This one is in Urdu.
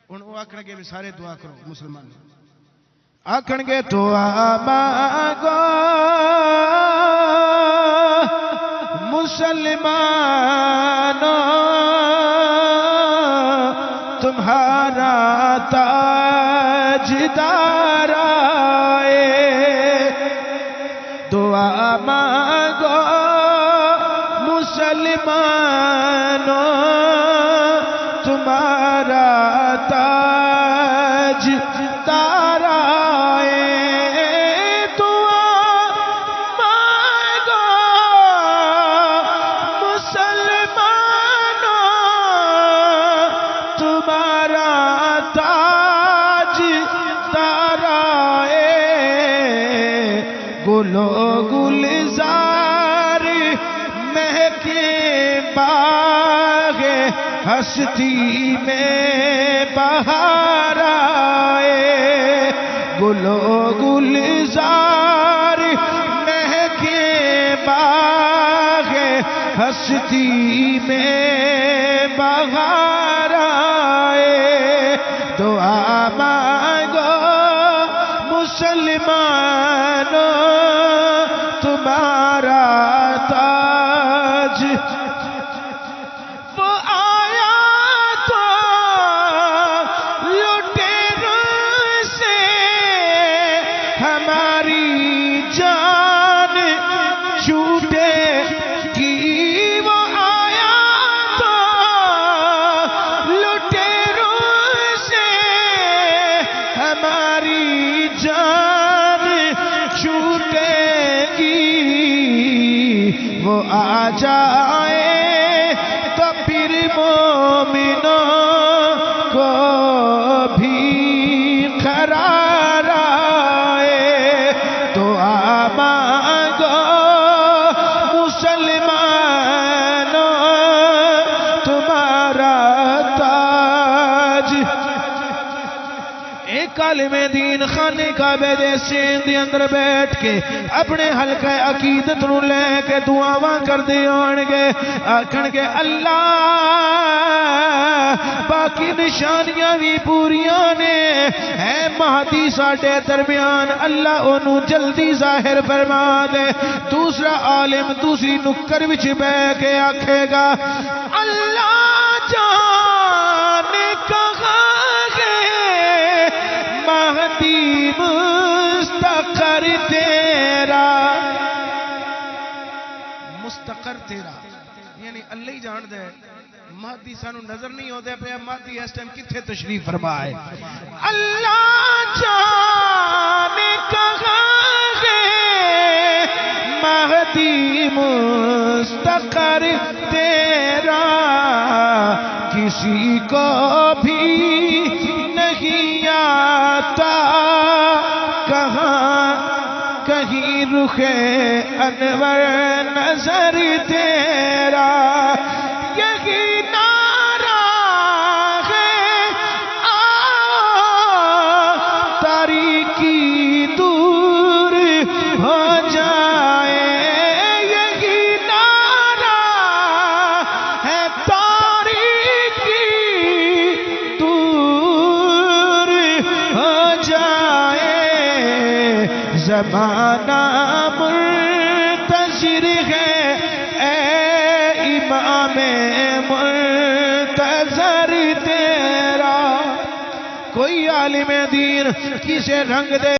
ہوں وہ آخر گے بھی سارے دعا کرو مسلمان آخر گے دعا مانگو مسلمانوں تمہارا تاجدار آئے دعا مانگو مسلمانوں تمہارا تاجدار آئے دعا مانگو مسلمانوں تمہارا تاجدار آئے گلو گلزار مہکے باغ ہستی میں بہار آئے گلو گلزار مہکے باغ ہستی میں بہار آئے دعا مانگو مسلمانوں تمہارا تاج وہ آیا تو لٹیروں سے ہماری جان چھوٹے گی وہ آیا تو لٹیروں سے ہماری جان چھوٹے گی وہ آ جائے تو پھر مومنوں کو بھی قرار آئے دعا مانگو مسلمانوں تمہارا تاج ایک عالم دین خانے کعبے دے سین دے اندر بیٹھ کے اپنے حلقہ عقیدت نو لے کے دعاواں کر دے آنگے آکھن کے اللہ باقی نشانیاں بھی پوریاں نے ہے مہدی ساڑھے درمیان اللہ انہوں جلدی ظاہر فرما دے دوسرا عالم دوسری نکر وچ بے کے آکھے گا اللہ جانے کہاں گئے مہدی مستقر تیرا مستقر تیرا یعنی اللہ ہی جان دے مہدی سانو نظر نہیں ہوتے پہ مہدی اس ٹائم کتھے تشریف فرمائے اللہ جانے کہاں گئے مہدی مستقر تیرا کسی کو بھی نہیں آتا کہاں کہیں رخ انور نظر تیرا یہی نعرہ ہے تاریکی دور ہو جائے یہی نعرہ ہے تاریکی دور ہو جائے زمانہ منتظر ہے اے امام منتظر تیرا کوئی عالم دین کسے رنگ دے